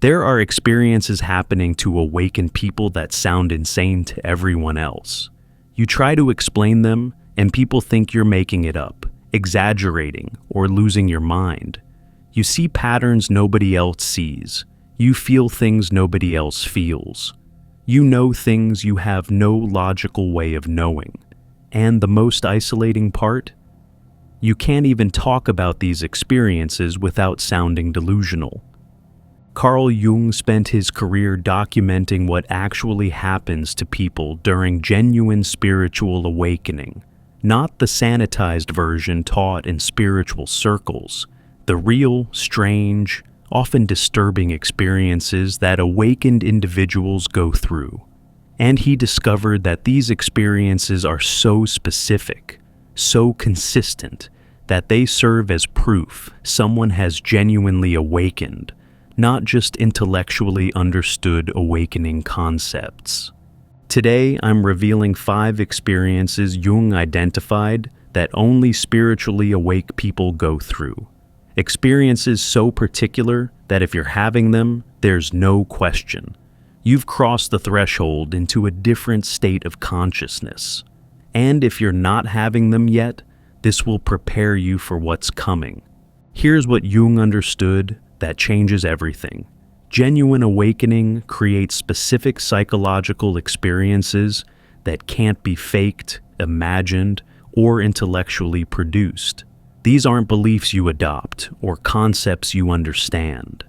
There are experiences happening to awaken people that sound insane to everyone else. You try to explain them, and people think you're making it up, exaggerating, or losing your mind. You see patterns nobody else sees. You feel things nobody else feels. You know things you have no logical way of knowing. And the most isolating part? You can't even talk about these experiences without sounding delusional. Carl Jung spent his career documenting what actually happens to people during genuine spiritual awakening, not the sanitized version taught in spiritual circles, the real, strange, often disturbing experiences that awakened individuals go through. And he discovered that these experiences are so specific, so consistent, that they serve as proof someone has genuinely awakened, not just intellectually understood awakening concepts. Today, I'm revealing 5 experiences Jung identified that only spiritually awake people go through. Experiences so particular that if you're having them, there's no question. You've crossed the threshold into a different state of consciousness. And if you're not having them yet, this will prepare you for what's coming. Here's what Jung understood that changes everything. Genuine awakening creates specific psychological experiences that can't be faked, imagined, or intellectually produced. These aren't beliefs you adopt or concepts you understand.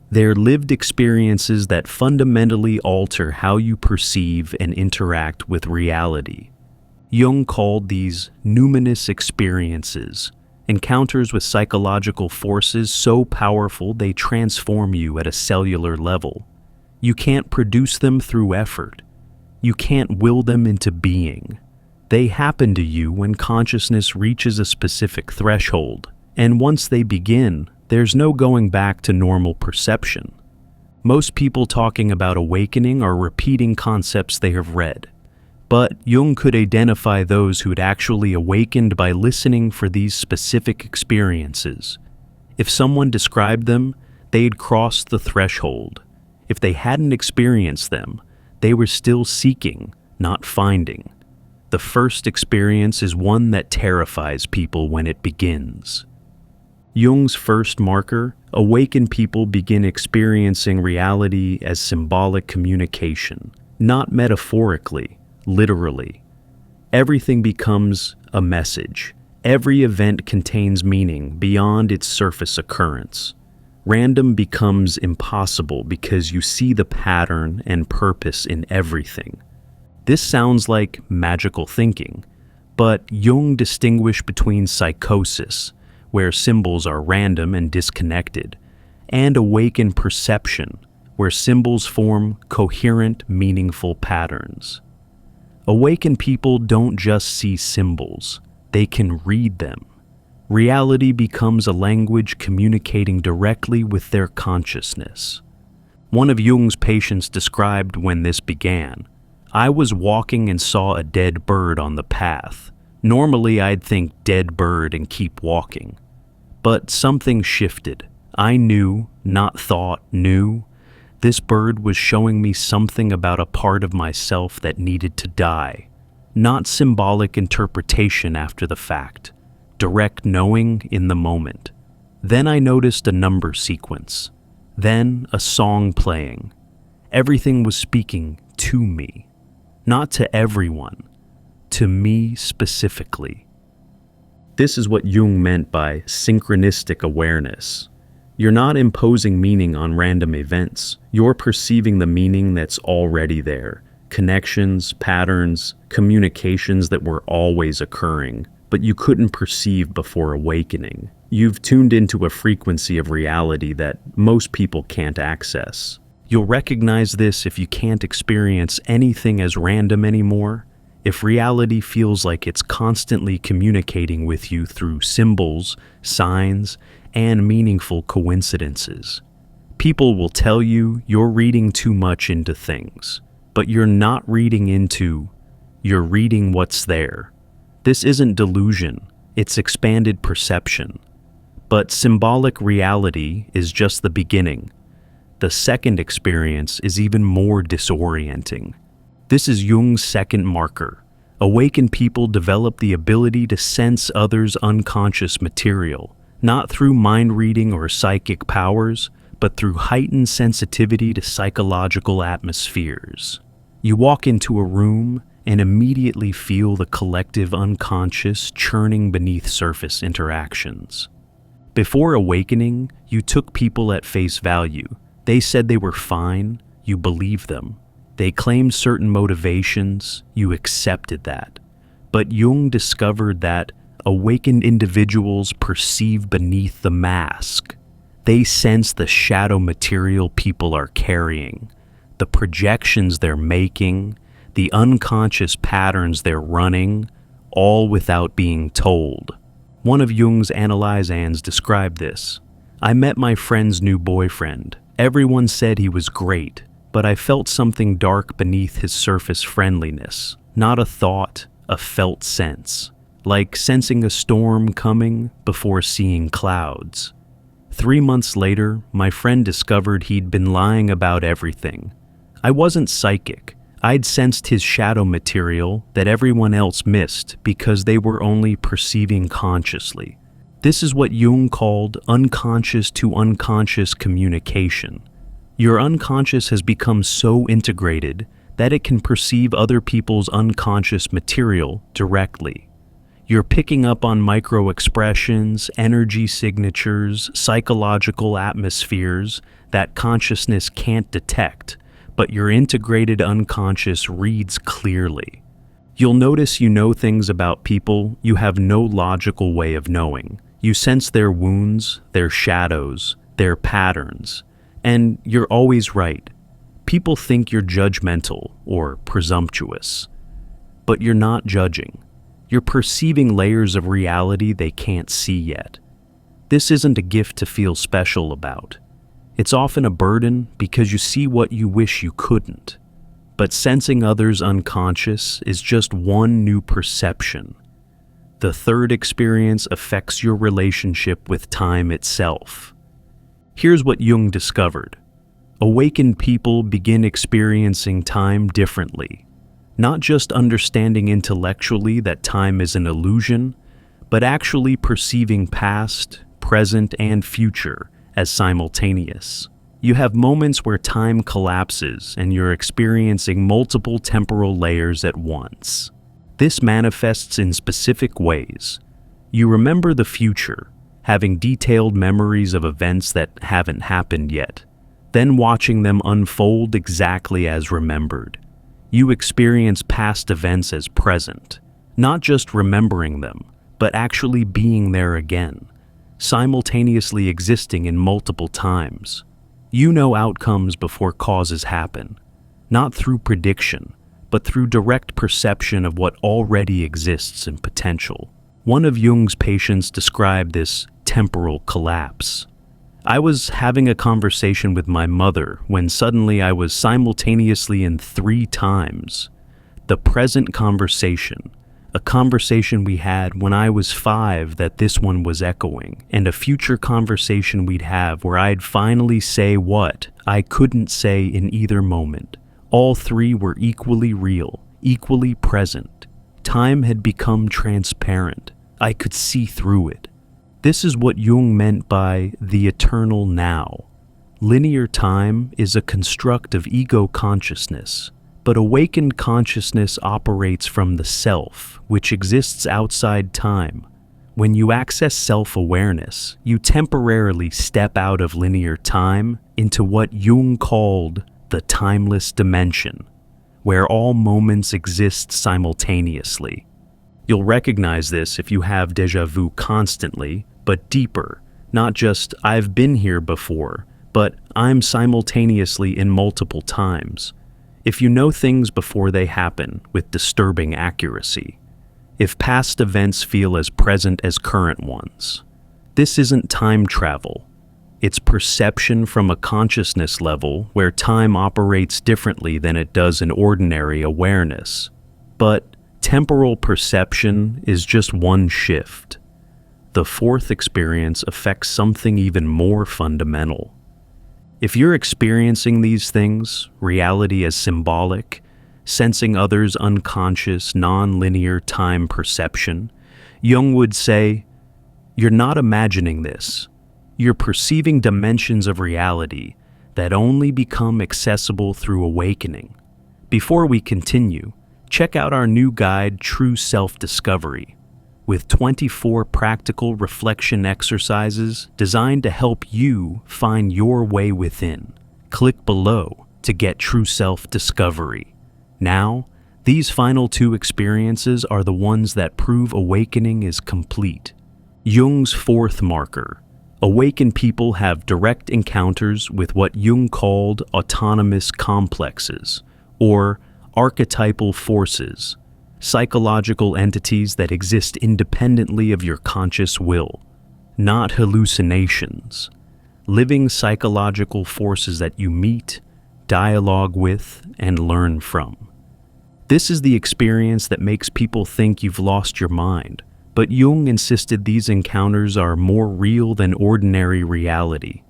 They're lived experiences that fundamentally alter how you perceive and interact with reality. Jung called these numinous experiences, encounters with psychological forces so powerful they transform you at a cellular level. You can't produce them through effort. You can't will them into being. They happen to you when consciousness reaches a specific threshold, and once they begin, there's no going back to normal perception. Most people talking about awakening are repeating concepts they have read. But Jung could identify those who'd actually awakened by listening for these specific experiences. If someone described them, they'd crossed the threshold. If they hadn't experienced them, they were still seeking, not finding. The first experience is one that terrifies people when it begins. Jung's first marker, awakened people begin experiencing reality as symbolic communication, not metaphorically, literally. Everything becomes a message. Every event contains meaning beyond its surface occurrence. Random becomes impossible because you see the pattern and purpose in everything. This sounds like magical thinking, but Jung distinguished between psychosis, where symbols are random and disconnected, and awakened perception, where symbols form coherent, meaningful patterns. Awakened people don't just see symbols, they can read them. Reality becomes a language communicating directly with their consciousness. One of Jung's patients described when this began. I was walking and saw a dead bird on the path. Normally I'd think dead bird and keep walking. But something shifted. I knew, not thought, knew. This bird was showing me something about a part of myself that needed to die. Not symbolic interpretation after the fact. Direct knowing in the moment. Then I noticed a number sequence. Then a song playing. Everything was speaking to me. Not to everyone. To me specifically. This is what Jung meant by synchronistic awareness. You're not imposing meaning on random events. You're perceiving the meaning that's already there. Connections, patterns, communications that were always occurring, but you couldn't perceive before awakening. You've tuned into a frequency of reality that most people can't access. You'll recognize this if you can't experience anything as random anymore, if reality feels like it's constantly communicating with you through symbols, signs, and meaningful coincidences. People will tell you you're reading too much into things, but you're not reading into, you're reading what's there. This isn't delusion, it's expanded perception. But symbolic reality is just the beginning. The second experience is even more disorienting. This is Jung's second marker. Awakened people develop the ability to sense others' unconscious material, not through mind reading or psychic powers, but through heightened sensitivity to psychological atmospheres. You walk into a room and immediately feel the collective unconscious churning beneath surface interactions. Before awakening, you took people at face value. They said they were fine, you believed them. They claimed certain motivations, you accepted that. But Jung discovered that awakened individuals perceive beneath the mask. They sense the shadow material people are carrying, the projections they're making, the unconscious patterns they're running, all without being told. One of Jung's analyzans described this. I met my friend's new boyfriend. Everyone said he was great, but I felt something dark beneath his surface friendliness. Not a thought, a felt sense. Like sensing a storm coming before seeing clouds. 3 months later, my friend discovered he'd been lying about everything. I wasn't psychic. I'd sensed his shadow material that everyone else missed because they were only perceiving consciously. This is what Jung called unconscious to unconscious communication. Your unconscious has become so integrated that it can perceive other people's unconscious material directly. You're picking up on micro-expressions, energy signatures, psychological atmospheres that consciousness can't detect, but your integrated unconscious reads clearly. You'll notice you know things about people you have no logical way of knowing. You sense their wounds, their shadows, their patterns, and you're always right. People think you're judgmental or presumptuous, but you're not judging. You're perceiving layers of reality they can't see yet. This isn't a gift to feel special about. It's often a burden because you see what you wish you couldn't. But sensing others' unconscious is just one new perception. The third experience affects your relationship with time itself. Here's what Jung discovered. Awakened people begin experiencing time differently. Not just understanding intellectually that time is an illusion, but actually perceiving past, present, and future as simultaneous. You have moments where time collapses and you're experiencing multiple temporal layers at once. This manifests in specific ways. You remember the future, having detailed memories of events that haven't happened yet, then watching them unfold exactly as remembered. You experience past events as present, not just remembering them, but actually being there again, simultaneously existing in multiple times. You know outcomes before causes happen, not through prediction, but through direct perception of what already exists in potential. One of Jung's patients described this temporal collapse. I was having a conversation with my mother when suddenly I was simultaneously in 3 times. The present conversation, a conversation we had when I was 5 that this one was echoing, and a future conversation we'd have where I'd finally say what I couldn't say in either moment. All 3 were equally real, equally present. Time had become transparent. I could see through it. This is what Jung meant by the eternal now. Linear time is a construct of ego consciousness, but awakened consciousness operates from the self, which exists outside time. When you access self-awareness, you temporarily step out of linear time into what Jung called the timeless dimension, where all moments exist simultaneously. You'll recognize this if you have déjà vu constantly, but deeper, not just I've been here before, but I'm simultaneously in multiple times. If you know things before they happen with disturbing accuracy, if past events feel as present as current ones, this isn't time travel. It's perception from a consciousness level where time operates differently than it does in ordinary awareness. But temporal perception is just one shift. The fourth experience affects something even more fundamental. If you're experiencing these things, reality as symbolic, sensing others' unconscious, non-linear time perception, Jung would say, you're not imagining this. You're perceiving dimensions of reality that only become accessible through awakening. Before we continue, check out our new guide, True Self-Discovery, with 24 practical reflection exercises designed to help you find your way within. Click below to get True Self-Discovery. Now, these final 2 experiences are the ones that prove awakening is complete. Jung's 4th marker. Awakened people have direct encounters with what Jung called autonomous complexes, or archetypal forces, psychological entities that exist independently of your conscious will, not hallucinations, living psychological forces that you meet, dialogue with, and learn from. This is the experience that makes people think you've lost your mind, but Jung insisted these encounters are more real than ordinary reality.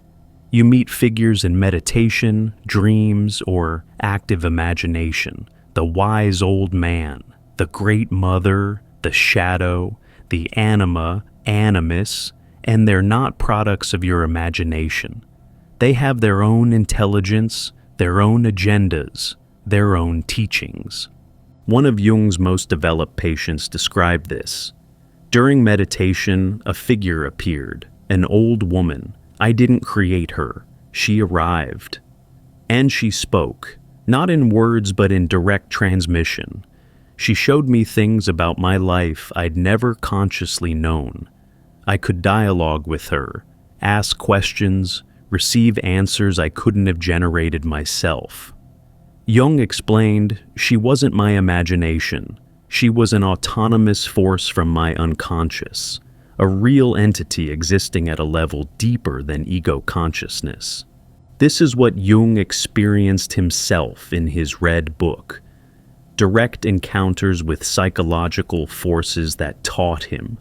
You meet figures in meditation, dreams, or active imagination, the wise old man, the great mother, the shadow, the anima, animus, and they're not products of your imagination. They have their own intelligence, their own agendas, their own teachings. One of Jung's most developed patients described this. During meditation, a figure appeared, an old woman. I didn't create her. She arrived. And she spoke, not in words but in direct transmission. She showed me things about my life I'd never consciously known. I could dialogue with her, ask questions, receive answers I couldn't have generated myself. Jung explained, she wasn't my imagination. She was an autonomous force from my unconscious, a real entity existing at a level deeper than ego consciousness. This is what Jung experienced himself in his Red Book. Direct encounters with psychological forces that taught him,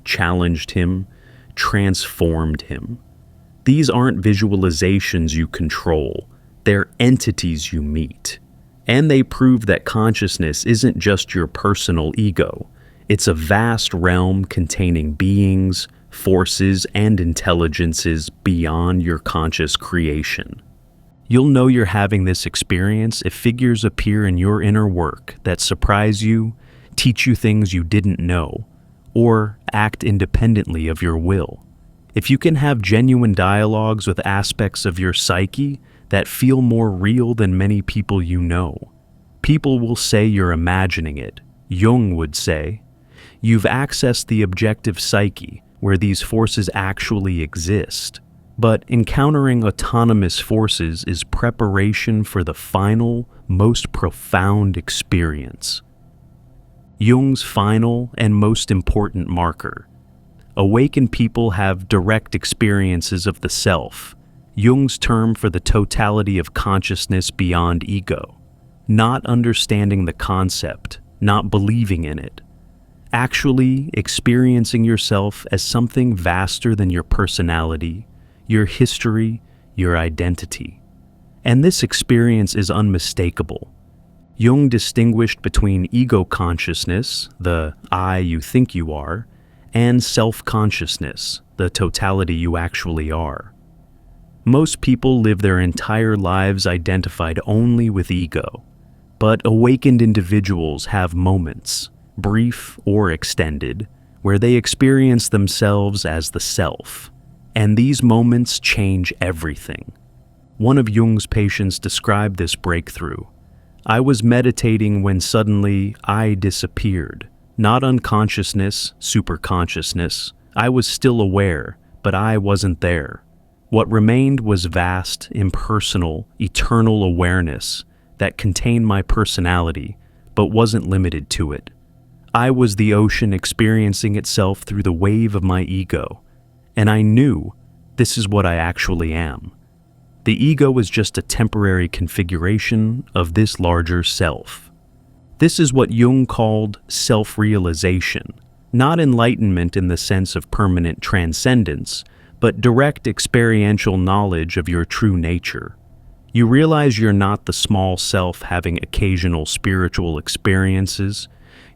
challenged him, transformed him. These aren't visualizations you control, they're entities you meet. And they prove that consciousness isn't just your personal ego. It's a vast realm containing beings, forces, and intelligences beyond your conscious creation. You'll know you're having this experience if figures appear in your inner work that surprise you, teach you things you didn't know, or act independently of your will. If you can have genuine dialogues with aspects of your psyche that feel more real than many people you know. People will say you're imagining it. Jung would say, you've accessed the objective psyche where these forces actually exist. But encountering autonomous forces is preparation for the final, most profound experience. Jung's final and most important marker. Awakened people have direct experiences of the self, Jung's term for the totality of consciousness beyond ego. Not understanding the concept, not believing in it. Actually experiencing yourself as something vaster than your personality, your history, your identity. And this experience is unmistakable. Jung distinguished between ego consciousness, the I you think you are, and self-consciousness, the totality you actually are. Most people live their entire lives identified only with ego, but awakened individuals have moments, brief or extended, where they experience themselves as the self, and these moments change everything. One of Jung's patients described this breakthrough. I was meditating when suddenly I disappeared. Not unconsciousness, superconsciousness. I was still aware, but I wasn't there. What remained was vast, impersonal, eternal awareness that contained my personality, but wasn't limited to it. I was the ocean experiencing itself through the wave of my ego, and I knew this is what I actually am. The ego is just a temporary configuration of this larger self. This is what Jung called self-realization, not enlightenment in the sense of permanent transcendence, but direct experiential knowledge of your true nature. You realize you're not the small self having occasional spiritual experiences.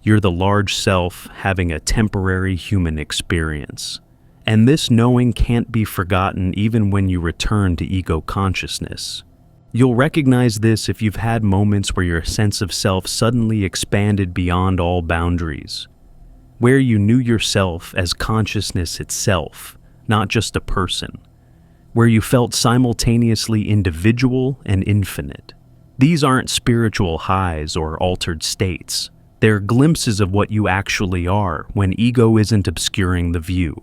You're the large self having a temporary human experience. And this knowing can't be forgotten even when you return to ego consciousness. You'll recognize this if you've had moments where your sense of self suddenly expanded beyond all boundaries, where you knew yourself as consciousness itself, not just a person, where you felt simultaneously individual and infinite. These aren't spiritual highs or altered states. They're glimpses of what you actually are when ego isn't obscuring the view.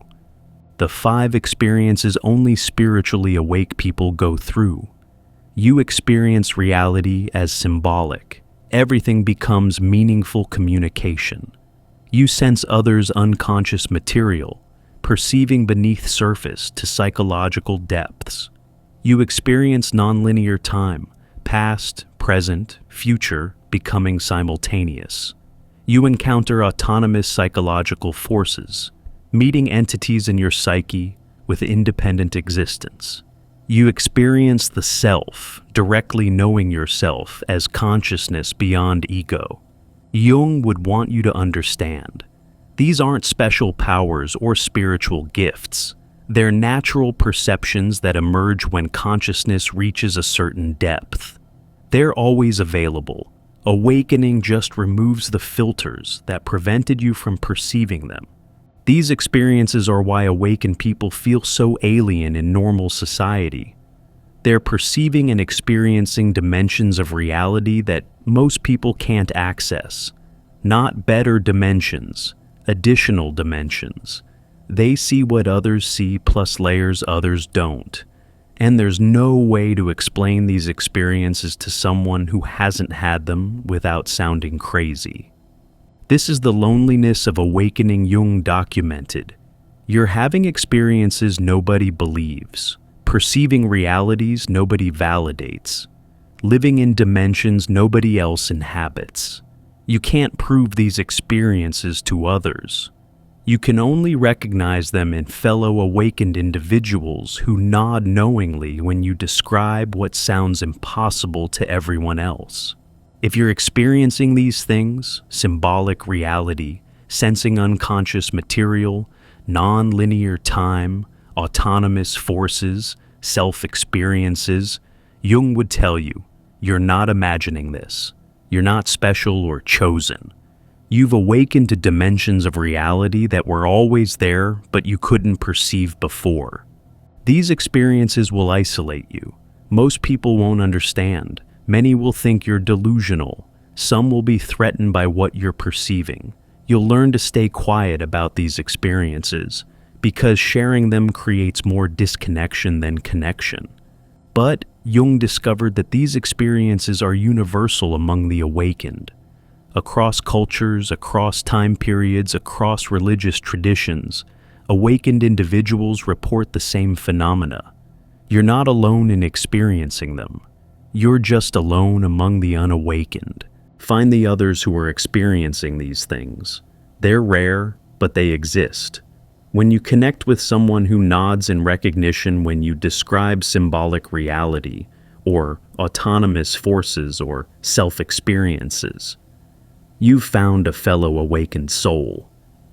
The 5 experiences only spiritually awake people go through. You experience reality as symbolic. Everything becomes meaningful communication. You sense others' unconscious material, perceiving beneath surface to psychological depths. You experience nonlinear time, past, present, future, becoming simultaneous. You encounter autonomous psychological forces, meeting entities in your psyche with independent existence. You experience the self, directly knowing yourself as consciousness beyond ego. Jung would want you to understand, these aren't special powers or spiritual gifts. They're natural perceptions that emerge when consciousness reaches a certain depth. They're always available. Awakening just removes the filters that prevented you from perceiving them. These experiences are why awakened people feel so alien in normal society. They're perceiving and experiencing dimensions of reality that most people can't access. Not better dimensions, additional dimensions. They see what others see plus layers others don't. And there's no way to explain these experiences to someone who hasn't had them without sounding crazy. This is the loneliness of awakening Jung documented. You're having experiences nobody believes, perceiving realities nobody validates, living in dimensions nobody else inhabits. You can't prove these experiences to others. You can only recognize them in fellow awakened individuals who nod knowingly when you describe what sounds impossible to everyone else. If you're experiencing these things, symbolic reality, sensing unconscious material, non-linear time, autonomous forces, self-experiences, Jung would tell you, you're not imagining this. You're not special or chosen. You've awakened to dimensions of reality that were always there, but you couldn't perceive before. These experiences will isolate you. Most people won't understand. Many will think you're delusional. Some will be threatened by what you're perceiving. You'll learn to stay quiet about these experiences, because sharing them creates more disconnection than connection. But Jung discovered that these experiences are universal among the awakened. Across cultures, across time periods, across religious traditions, awakened individuals report the same phenomena. You're not alone in experiencing them. You're just alone among the unawakened. Find the others who are experiencing these things. They're rare, but they exist. When you connect with someone who nods in recognition when you describe symbolic reality, or autonomous forces, or self-experiences, you've found a fellow awakened soul.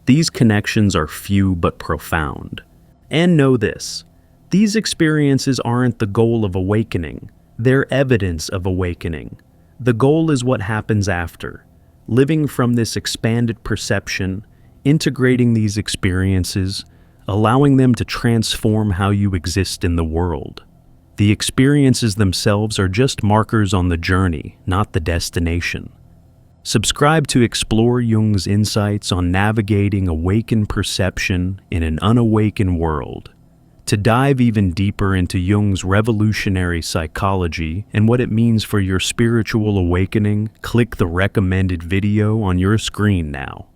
These connections are few but profound. And know this, these experiences aren't the goal of awakening. They're evidence of awakening. The goal is what happens after, living from this expanded perception, integrating these experiences, allowing them to transform how you exist in the world. The experiences themselves are just markers on the journey, not the destination. Subscribe to explore Jung's insights on navigating awakened perception in an unawakened world. To dive even deeper into Jung's revolutionary psychology and what it means for your spiritual awakening, click the recommended video on your screen now.